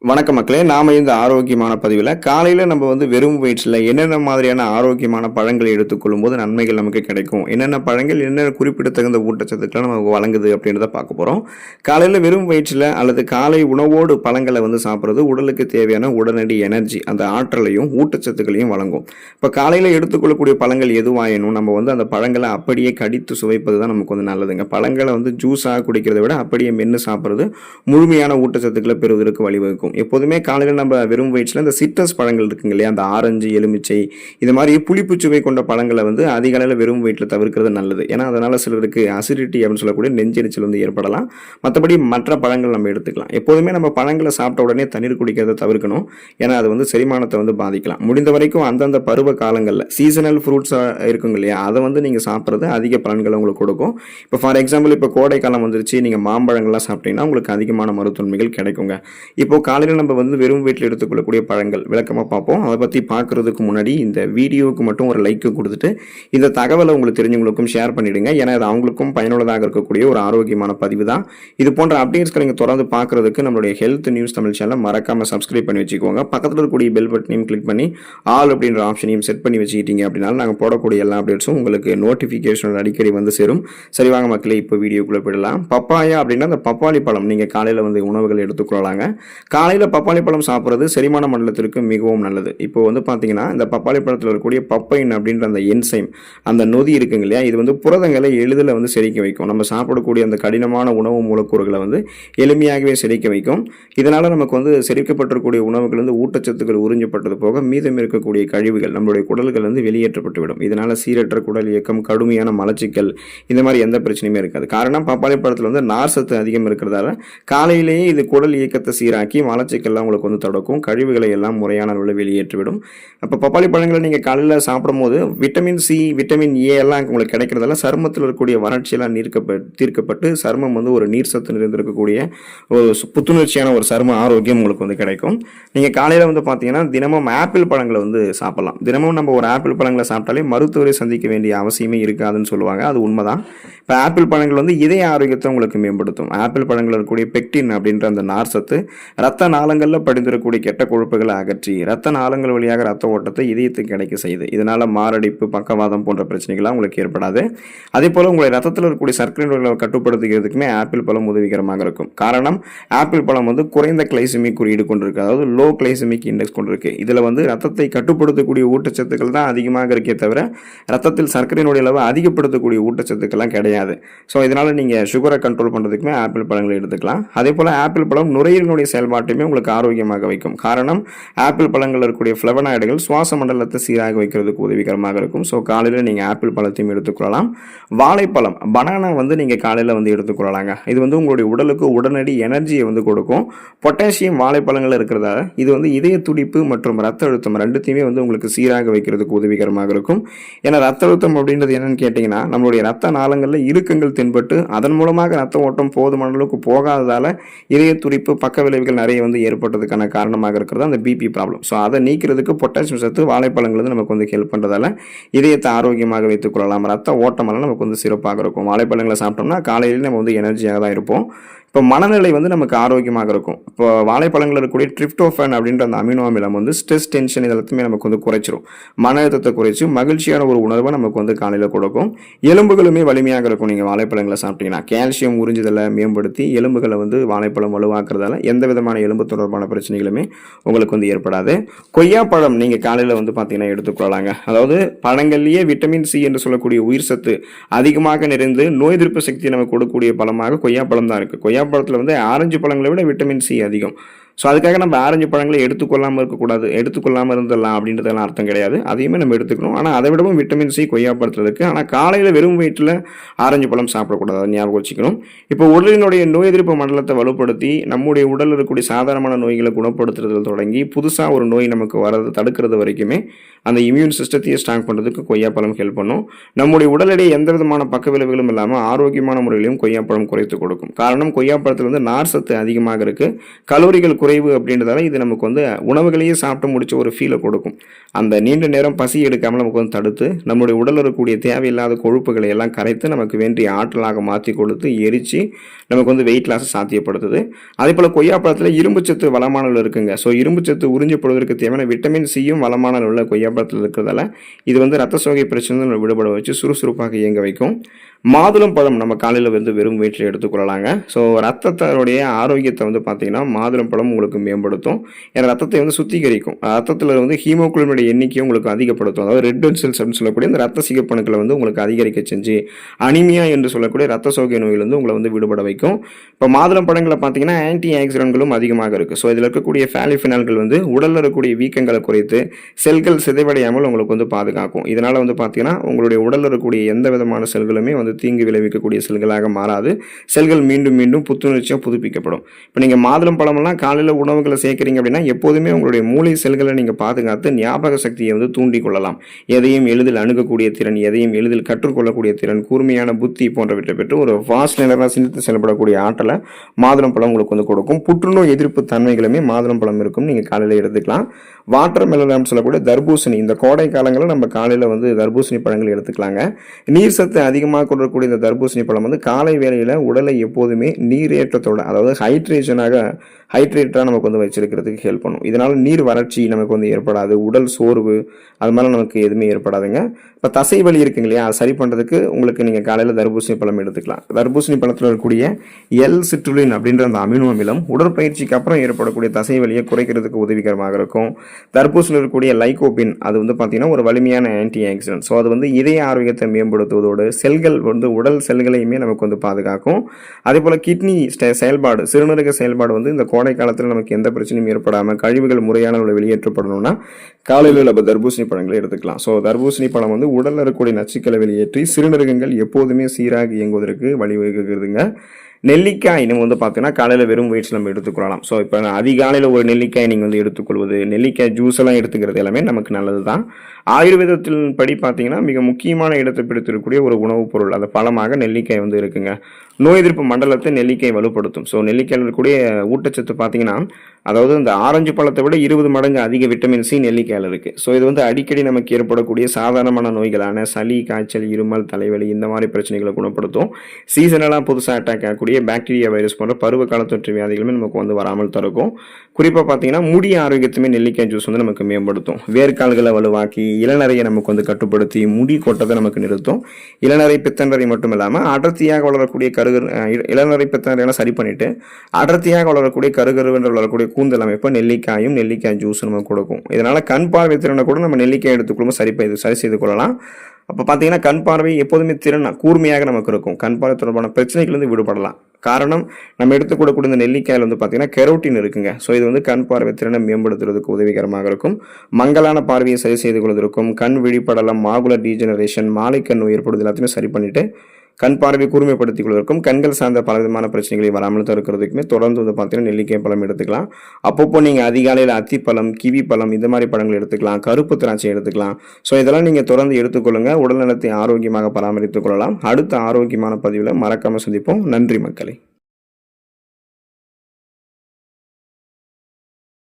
வணக்க மக்களே, நாம இந்த ஆரோக்கியமான பதிவில் காலையில் நம்ம வெறும் வயிற்றில் என்னென்ன மாதிரியான ஆரோக்கியமான பழங்களை எடுத்துக்கொள்ளும் போது நன்மைகள் நமக்கு கிடைக்கும், என்னென்ன பழங்கள் என்னென்ன குறிப்பிடத்தகுந்த ஊட்டச்சத்துக்களை நமக்கு வழங்குது அப்படின்றத பார்க்க போகிறோம். காலையில் வெறும் வயிற்றில் அல்லது காலை உணவோடு பழங்களை சாப்பிட்றது உடலுக்கு தேவையான உடனடி எனர்ஜி, அந்த ஆற்றலையும் ஊட்டச்சத்துக்களையும் வழங்கும். இப்போ காலையில் எடுத்துக்கொள்ளக்கூடிய பழங்கள் எதுவாயினும் நம்ம அந்த பழங்களை அப்படியே கடித்து சுவைப்பது தான் நமக்கு நல்லதுங்க. பழங்களை ஜூஸாக குடிக்கிறத விட அப்படியே மென்று சாப்பிட்றது முழுமையான ஊட்டச்சத்துக்களை பெறுவதற்கு வழிவகுக்கும். எப்போதுமே காலையில் நம்ம வெறும் வயிற்றில் இந்த சிட்ரஸ் பழங்கள் இருக்குங்க இல்லையா, அந்த ஆரஞ்சு, எலுமிச்சை, இது மாதிரி புளிப்பு சுவை கொண்ட பழங்களை அதிக அளவில் வெறும் வயிற்றில் தவிர்க்கிறது நல்லது. ஏன்னா அதனால சிலருக்கு அசிடிட்டி அப்படின்னு சொல்லக்கூடிய நெஞ்செரிச்சல் ஏற்படலாம். மற்றபடி மற்ற பழங்கள் நம்ம எடுத்துக்கலாம். எப்போதுமே நம்ம பழங்களை சாப்பிட்ட உடனே தண்ணீர் குடிக்கிறத தவிர்க்கணும். ஏன்னா அது செரிமானத்தை பாதிக்கலாம். முடிந்த வரைக்கும் அந்தந்த பருவ காலங்களில் சீசனல் ஃப்ரூட்ஸாக இருக்குங்க இல்லையா, அதை நீங்கள் சாப்பிட்றது அதிக பலன்களை உங்களுக்கு கொடுக்கும். இப்போ ஃபார் எக்ஸாம்பிள் இப்போ கோடை காலம் வந்துருச்சு, நீங்கள் மாம்பழங்கள்லாம் சாப்பிட்டீங்கன்னா உங்களுக்கு அதிகமான மருத்துவன்மைகள் கிடைக்குங்க. இப்போ காலையில் நம்ம வெறும் வீட்டில் எடுத்துக்கொள்ளக்கூடிய பழங்கள் விளக்கமாக பார்ப்போம். அதை பற்றி பார்க்குறதுக்கு முன்னாடி இந்த வீடியோவுக்கு மட்டும் ஒரு லைக்கு கொடுத்துட்டு இந்த தகவலை உங்களுக்கு தெரிஞ்சவங்களுக்கும் ஷேர் பண்ணிவிடுங்க. ஏன்னா அது அவங்களுக்கும் பயனுள்ளதாக இருக்கக்கூடிய ஒரு ஆரோக்கியமான பதிவு தான். இது போன்ற அப்டேட்ஸ்களை நீங்கள் தொடர்ந்து பார்க்குறதுக்கு நம்மளுடைய ஹெல்த் நியூஸ் தமிழ் சேனலை மறக்காமல் சப்ஸ்கிரைப் பண்ணி வச்சுக்கோங்க. பக்கத்தில் இருக்கக்கூடிய பெல் பட்டனையும் கிளிக் பண்ணி ஆல் அப்படின்ற ஆப்ஷனையும் செட் பண்ணி வச்சுக்கிட்டீங்க அப்படின்னா நாங்கள் போடக்கூடிய எல்லா அப்டேட்ஸும் உங்களுக்கு நோட்டிஃபிகேஷன் அடிக்கடி சேரும். சரி வாங்க மக்களே, இப்போ வீடியோக்குள்ளே போயிடலாம். பப்பாயா அப்படின்னா அந்த பப்பாளி பழம் நீங்கள் காலையில் உணவுகள் எடுத்துக்கொள்ளலாங்க. காலையில் பப்பாளி பழம் சாப்பிட்றது செரிமான மண்டலத்திற்கு மிகவும் நல்லது. இப்போ பார்த்தீங்கன்னா இந்த பப்பாளி பழத்தில் இருக்கக்கூடிய பப்பைன் அப்படின்ற அந்த என்சைம், அந்த நொதி இருக்குங்க இல்லையா, இது புரதங்களை எளிதில் செரிக்க வைக்கும். நம்ம சாப்பிடக்கூடிய அந்த கடினமான உணவு மூலக்கூறுகளை எளிமையாகவே செரிக்க வைக்கும். இதனால் நமக்கு செரிக்கப்பட்டிருக்கக்கூடிய உணவுகள் ஊட்டச்சத்துக்கள் உறிஞ்சப்பட்டது போக மீதம் இருக்கக்கூடிய கழிவுகள் நம்மளுடைய குடல்கள் வெளியேற்றப்பட்டுவிடும். இதனால் சீரற்ற குடல் இயக்கம், கடுமையான மலச்சிக்கல், இந்த மாதிரி எந்த பிரச்சனையுமே இருக்காது. காரணம் பப்பாளி பழத்தில் நார் சத்து அதிகம் இருக்கிறதால காலையிலேயே இது குடல் இயக்கத்தை சீராக்கி மலச்சிக்கல்லாம் உங்களுக்கு தடுக்கும். கழிவுகளை எல்லாம் முறையான அளவில் வெளியேற்றிவிடும். அப்போ பப்பாளி பழங்களை நீங்கள் காலையில் சாப்பிடும் போது விட்டமின் சி, விட்டமின் ஏ எல்லாம் உங்களுக்கு கிடைக்கிறதால சருமத்தில் இருக்கக்கூடிய வறட்சியெல்லாம் தீர்க்கப்பட்டு சருமம் ஒரு நீர் சத்து நிறைந்திருக்கக்கூடிய ஒரு புத்துணர்ச்சியான ஒரு சரும ஆரோக்கியம் உங்களுக்கு கிடைக்கும். நீங்கள் காலையில் பார்த்தீங்கன்னா தினமும் ஆப்பிள் பழங்களை சாப்பிடலாம். தினமும் நம்ம ஒரு ஆப்பிள் பழங்களை சாப்பிட்டாலே மருத்துவரை சந்திக்க வேண்டிய அவசியமே இருக்காதுன்னு சொல்லுவாங்க. அது உண்மைதான். இப்போ ஆப்பிள் பழங்கள் இதய ஆரோக்கியத்தை உங்களுக்கு மேம்படுத்தும். ஆப்பிள் பழங்கள் இருக்கக்கூடிய பெக்டின் அப்படின்ற அந்த நார் சத்து ரத்த நாளங்களில் படிந்திருக்கக்கூடிய கெட்ட கொழுப்புகளை அகற்றி ரத்த நாளங்கள் வழியாக ரத்த ஓட்டத்தை இதயத்துக்கு கிடைக்க செய்யுது. இதனால மாரடைப்பு, பக்கவாதம் போன்ற பிரச்சனைகள்லாம் உங்களுக்கு ஏற்படாது. அதே போல உங்களுடைய ரத்தத்தில் இருக்கக்கூடிய சர்க்கரை நோய்களை கட்டுப்படுத்துகிறதுக்குமே ஆப்பிள் பழம் உதவிகரமாக இருக்கும். காரணம் ஆப்பிள் பழம் குறைந்த கிளைசமிக் குறியீடு கொண்டிருக்கு, அதாவது லோ கிளைசமிக் இண்டெக்ஸ் கொண்டிருக்கு. இதில் ரத்தத்தை கட்டுப்படுத்தக்கூடிய ஊட்டச்சத்துக்கள் தான் அதிகமாக இருக்கே தவிர ரத்தத்தில் சர்க்கரை நோய் அளவு அதிகப்படுத்தக்கூடிய ஊட்டச்சத்துக்கள்லாம் கிடையாது. ஸோ இதனால் நீங்கள் சுகரை கண்ட்ரோல் பண்ணுறதுக்குமே ஆப்பிள் பழங்களை எடுத்துக்கலாம். அதே போல் ஆப்பிள் பழம் நுரையீரலுடைய செயல்பாட்டையுமே உங்களுக்கு ஆரோக்கியமாக வைக்கும். காரணம் ஆப்பிள் பழங்கள் இருக்கக்கூடிய ஃப்ளவனாய்டுகள் சுவாச மண்டலத்தை சீராக வைக்கிறதுக்கு உதவிகரமாக இருக்கும். ஸோ காலையில் நீங்கள் ஆப்பிள் பழத்தையும் எடுத்துக்கொள்ளலாம். வாழைப்பழம், பனானா நீங்கள் காலையில் எடுத்துக்கொள்ளலாங்க. இது உங்களுடைய உடலுக்கு உடனடி எனர்ஜியை கொடுக்கும். பொட்டாசியம் வாழைப்பழங்கள் இருக்கிறதால இது இதய துடிப்பு மற்றும் ரத்த அழுத்தம் ரெண்டுத்தையுமே உங்களுக்கு சீராக வைக்கிறதுக்கு உதவிகரமாக இருக்கும். ஏன்னா ரத்த அழுத்தம் அப்படின்றது என்னன்னு கேட்டிங்கன்னா, நம்மளுடைய ரத்த நாளங்களில் இறுக்கங்கள் தென்பட்டு அதன் மூலமாக ரத்த ஓட்டம் போதுமான அளவுக்கு போகாததால இதய துடிப்பு, பக்க விளைவுகள் நிறைய ஏற்பட்டதுக்கான காரணமாக இருக்கிறது அந்த பிபி ப்ராப்ளம். ஸோ அதை நீக்கிறதுக்கு பொட்டாசியம் சத்து வாழைப்பழங்கள் நமக்கு ஹெல்ப் பண்ணுறதால இதயத்தை ஆரோக்கியமாக வைத்துக் கொள்ளலாம். ரத்த ஓட்டமெல்லாம் நமக்கு சிறப்பாக இருக்கும். வாழைப்பழங்களை சாப்பிட்டோம்னா காலையிலேயே நம்ம எனர்ஜியாக தான் இருப்போம். இப்போ மனநிலை நமக்கு ஆரோக்கியமாக இருக்கும். இப்போ வாழைப்பழங்கள் இருக்கக்கூடிய ட்ரிப்டோஃபான் அப்படின்ற அந்த அமினோ அமிலம் ஸ்ட்ரெஸ், டென்ஷன் இதெல்லாத்தையுமே நமக்கு குறைச்சிரும். மன அழுத்தத்தை குறைச்சி மகிழ்ச்சியான ஒரு உணர்வை நமக்கு காலையில் கொடுக்கும். எலும்புகளுமே வலிமையாக இருக்கும். நீங்கள் வாழைப்பழங்களை சாப்பிட்டீங்கன்னா கால்சியம் உறிஞ்சுதலை மேம்படுத்தி எலும்புகளை வாழைப்பழம் வலுவாக்குறதால எந்த விதமான எலும்பு தொடர்பான பிரச்சனைகளுமே உங்களுக்கு ஏற்படாது. கொய்யாப்பழம் நீங்கள் காலையில் பார்த்தீங்கன்னா எடுத்துக்கொள்ளலாங்க. அதாவது பழங்கள்லேயே விட்டமின் சி என்று சொல்லக்கூடிய உயிர் சத்து அதிகமாக நிறைந்து நோய் எதிர்ப்பு சக்தியை நமக்கு கொடுக்கக்கூடிய பழமாக கொய்யாப்பழம் தான் இருக்குது. கொய்யாப்பழத்தில் ஆரஞ்சு பழங்களை விட விட்டமின் சி அதிகம். ஸோ அதுக்காக நம்ம ஆரஞ்சு பழங்களை எடுத்துக்கொள்ளாமல் இருக்கக்கூடாது, எடுத்துக்கொள்ளாமல் இருந்துடலாம் அப்படின்றதெல்லாம் அர்த்தம் கிடையாது. அதையுமே நம்ம எடுத்துக்கணும். ஆனால் அதை விடவும் விட்டமின் சி கொய்யாப்பழத்தில் இருக்குது. ஆனால் காலையில் வெறும் வயிற்றில் ஆரஞ்சு பழம் சாப்பிடக்கூடாது, அதை ஞாபகம் வச்சுக்கணும். இப்போ உடலினுடைய நோய் எதிர்ப்பு மண்டலத்தை வலுப்படுத்தி நம்முடைய உடலில் இருக்கக்கூடிய சாதாரணமான நோய்களை குணப்படுத்துறதுல தொடங்கி புதுசாக ஒரு நோய் நமக்கு வரது தடுக்கிறது வரைக்குமே அந்த இம்யூன் சிஸ்டத்தையே ஸ்ட்ராங் பண்ணுறதுக்கு கொய்யாப்பழம் ஹெல்ப் பண்ணும். நம்முடைய உடல் எடை எந்த விதமான பக்க விளைவுகளும் இல்லாமல் ஆரோக்கியமான முறையிலும் கொய்யாப்பழம் குறைத்து கொடுக்கும். காரணம் கொய்யாப்பழத்தில் நார் சத்து அதிகமாக இருக்குது. கலோரிகள் குறைவு அப்படின்றதால இது நமக்கு வந்து உணவுகளையே சாப்பிட்டு முடிச்ச ஒரு ஃபீலை கொடுக்கும். அந்த நீண்ட நேரம் பசி எடுக்காமல் நமக்கு வந்து தடுத்து நம்முடைய உடலில் இருக்கக்கூடிய தேவையில்லாத கொழுப்புகளை எல்லாம் கரைத்து நமக்கு வேண்டிய ஆற்றலாக மாற்றி கொடுத்து எரித்து நமக்கு வந்து வெயிட் லாஸ் சாத்தியப்படுத்துது. அதே போல் கொய்யாப்பழத்தில் இரும்பு சத்து வளமான அளவில் இருக்குங்க. ஸோ இரும்பு சத்து உறிஞ்சப்படுவதற்கு தேவையான விட்டமின் சியும் வளமான அளவில் கொய்யாப்பழத்தில் இருக்கிறதால இது வந்து ரத்த சோகை பிரச்சனை விடுபட வச்சு சுறுசுறுப்பாக இயங்க வைக்கும். மாதுளம் பழம் நம்ம காலையில் வந்து வெறும் வயிற்றில் எடுத்துக்கொள்ளலாங்க. ஸோ ரத்தத்தோடைய ஆரோக்கியத்தை வந்து பார்த்தீங்கன்னா மாதுளம் பழம் உங்களுக்கு மேம்படுத்தும். ஏன்னா ரத்தத்தை வந்து சுத்திகரிக்கும். ரத்தத்தில் வந்து ஹீமோகுளோபினுடைய எண்ணிக்கையை உங்களுக்கு அதிகப்படுத்தும். அதாவது ரெட் பிளட் செல்ஸ் அப்படின்னு சொல்லக்கூடிய இந்த ரத்த சிகப்பணுக்களை வந்து உங்களுக்கு அதிகரிக்க செஞ்சு அனிமியா என்று சொல்லக்கூடிய ரத்த சோகை நோயில் வந்து உங்களை வந்து விடுபட வைக்கும். இப்போ மாதுளம் பழங்களை பார்த்தீங்கன்னா ஆன்டி ஆக்சிடென்ட்களும் அதிகமாக இருக்குது. ஸோ இதில் இருக்கக்கூடிய ஃபேலிஃபினால்கள் வந்து உடலில் இருக்கக்கூடிய வீக்கங்களை குறைத்து செல்கள் சிதைவடையாமல் உங்களுக்கு வந்து பாதுகாக்கும். இதனால் வந்து பார்த்தீங்கன்னா உங்களுடைய உடலில் இருக்கக்கூடிய எந்த விதமான செல்களுமே வந்து தீங்கு விளைவிக்கக்கூடிய செல்களாக மாறாது. செல்கள் மீண்டும் மீண்டும் புத்துணர்ச்சியாக புதுப்பிக்கப்படும். இப்போ நீங்கள் மாதுளம் பழமெல்லாம் காலையில் உணவுகளை சேர்க்குறீங்க அப்படின்னா எப்போதுமே உங்களுடைய மூளை செல்களை நீங்கள் பாதுகாத்து ஞாபக சக்தியை வந்து தூண்டி கொள்ளலாம். எதையும் எளிதில் அணுகக்கூடிய திறன், எதையும் எளிதில் கற்றுக்கொள்ளக்கூடிய திறன், கூர்மையான புத்தி போன்றவற்றை பெற்று ஒரு ஃபாஸ்ட் நிலராக சிந்தித்து செயல்படக்கூடிய ஆற்றலை மாதுளம் பழம் உங்களுக்கு வந்து கொடுக்கும். புற்றுநோய் எதிர்ப்பு தன்மைகளுமே மாதுளம் பழம் இருக்கும். நீங்கள் காலையில் எடுத்துக்கலாம். வாட்டர் மெலன் சொல்லக்கூடிய தர்பூசணி இந்த கோடை காலங்களில் நம்ம காலையில் வந்து தர்பூசணி பழங்கள் எடுத்துக்கலாங்க. நீர் சத்து அதிகமாக கொண்டிருக்கக்கூடிய இந்த தர்பூசணி பழம் வந்து காலை வேளையில் உடலை எப்போதுமே நீரேற்றத்தோட அதாவது ஹைட்ரேட்டாக நமக்கு வந்து வச்சிருக்கிறதுக்கு ஹெல்ப் பண்ணும். இதனால் நீர் வறட்சி நமக்கு வந்து ஏற்படாது. உடல் சோர்வு அது மாதிரி நமக்கு எதுவுமே ஏற்படாதுங்க. இப்போ தசை வலி இருக்குங்க இல்லையா, அதை சரி பண்ணுறதுக்கு உங்களுக்கு நீங்கள் காலையில் தர்பூசணி பழம் எடுத்துக்கலாம். தர்பூசணி பழத்தில் இருக்கக்கூடிய எல் சிட்ருலின் அப்படின்ற அந்த அமினோ அமிலம் உடற்பயிற்சிக்கு அப்புறம் ஏற்படக்கூடிய தசை வலியை குறைக்கிறதுக்கு உதவிகரமாக இருக்கும். தர்பூசணியில் இருக்கக்கூடிய லைகோபின் அது வந்து பார்த்தீங்கன்னா ஒரு வலிமையான ஆன்டி ஆக்சிடென்ட். ஸோ அது வந்து இதய ஆரோக்கியத்தை மேம்படுத்துவதோடு செல்கள் வந்து உடல் செல்களையுமே நமக்கு வந்து பாதுகாக்கும். அதே போல் கிட்னி செயல்பாடு, சிறுநீரக செயல்பாடு வந்து இந்த கோடை காலத்தில் நமக்கு எந்த பிரச்சனையும் ஏற்படாமல் கழிவுகள் முறையான வெளியேற்றப்படணும்னா காலையில் நம்ம தர்பூசணி பழங்களை எடுத்துக்கலாம். ஸோ தர்பூசணி பழம் வந்து உடலில் இருக்கக்கூடிய நச்சுக்களை வெளியேற்றி சிறுநீரகங்கள் எப்போதுமே சீராக இயங்குவதற்கு வழிவகுக்குதுங்க. நெல்லிக்காய் நம்ம வந்து பார்த்தீங்கன்னா காலையில் வெறும் வயிற்றில் நம்ம எடுத்துக்கொள்ளலாம். ஸோ இப்போ அதிகாலையில் ஒரு நெல்லிக்காய் நீங்கள் வந்து எடுத்துக்கொள்வது, நெல்லிக்காய் ஜூஸ் எல்லாம் எடுத்துக்கிறது எல்லாமே நமக்கு நல்லது தான். ஆயுர்வேதத்தின் படி பார்த்தீங்கன்னா மிக முக்கியமான இடத்தை பிடித்திருக்கக்கூடிய ஒரு உணவுப் பொருள் அந்த பழமாக நெல்லிக்காய் வந்து இருக்குங்க. நோய் எதிர்ப்பு மண்டலத்தை நெல்லிக்காய் வலுப்படுத்தும். ஸோ நெல்லிக்காயில் இருக்கக்கூடிய ஊட்டச்சத்து பார்த்தீங்கன்னா அதாவது இந்த ஆரஞ்சு பழத்தை விட 20 மடங்கு அதிக விட்டமின் சி நெல்லிக்காயில் இருக்குது. ஸோ இது வந்து அடிக்கடி நமக்கு ஏற்படக்கூடிய சாதாரணமான நோய்களான சளி, காய்ச்சல், இருமல், தலைவலி இந்த மாதிரி பிரச்சனைகளை குணப்படுத்தும். சீசனலாக புதுசாக அட்டாக் ஆகக்கூடிய பாக்டீரியா, வைரஸ் போன்ற பருவ கால தொற்று வியாதிகளுமே நமக்கு வந்து வராமல் தடுக்கும். குறிப்பாக பார்த்தீங்கன்னா முடி ஆரோக்கியத்துமே நெல்லிக்காய் ஜூஸ் வந்து நமக்கு மேம்படுத்தும். வேர்க்கால்களை வலுவாக்கி இளநரையை நமக்கு வந்து கட்டுப்படுத்தி முடி கொட்டத்தை நமக்கு நிறுத்தும். இளநரை, பித்தநரை மட்டும் இல்லாமல் அடர்த்தியாக வளரக்கூடிய இளநரை பித்தநரையெல்லாம் சரி பண்ணிட்டு அடர்த்தியாக வளரக்கூடிய கருகருவென்று வளரக்கூடிய கூந்தல் அமைப்பு நெல்லிக்காயும் நெல்லிக்காய் ஜூஸ் நமக்கு கொடுக்கும். இதனால கண் பார்வை திறனை கூட நம்ம நெல்லிக்காய் எடுத்துக்கொள்ளும் சரி செய்து கொள்ளலாம். அப்போ பார்த்தீங்கன்னா கண் பார்வை எப்போதுமே கூர்மையாக நமக்கு இருக்கும். கண் பார்வை தொடர்பான பிரச்சனைகளிலிருந்து விடுபடலாம். காரணம் நம்ம எடுத்துக்கூடக்கூடிய இந்த நெல்லிக்காயில் வந்து பார்த்தீங்கன்னா கெரோட்டின் இருக்குங்க. ஸோ இது வந்து கண் பார்வை திறனை மேம்படுத்துறதுக்கு உதவிகரமாக இருக்கும். மங்கலான பார்வையை சரி செய்து கொள்வதற்கும் கண் விழிப்படலம், மாகுலர் டீஜெனரேஷன், மாலை கண் நோய் ஏற்படுவது எல்லாத்தையுமே சரி பண்ணிட்டு கண் பார்வை கூர்மைப்படுத்திக் கொள்வதற்கும் கண்கள் சார்ந்த பல விதமான பிரச்சனைகளை வராமல் தடுக்கிறதுக்குமே தொடர்ந்து வந்து பார்த்தீங்கன்னா நெல்லிக்காய் பழம் எடுத்துக்கலாம். அப்பப்போ நீங்கள் அதிகாலையில் அத்திப்பழம், கிவி பழம் இந்த மாதிரி பழங்கள் எடுத்துக்கலாம். கருப்பு திராட்சை எடுத்துக்கலாம். ஸோ இதெல்லாம் நீங்கள் தொடர்ந்து எடுத்துக்கொள்ளுங்க. உடல்நலத்தை ஆரோக்கியமாக பராமரித்துக் கொள்ளலாம். அடுத்த ஆரோக்கியமான பதிவில் மறக்காமல் சந்திப்போம். நன்றி மக்களே.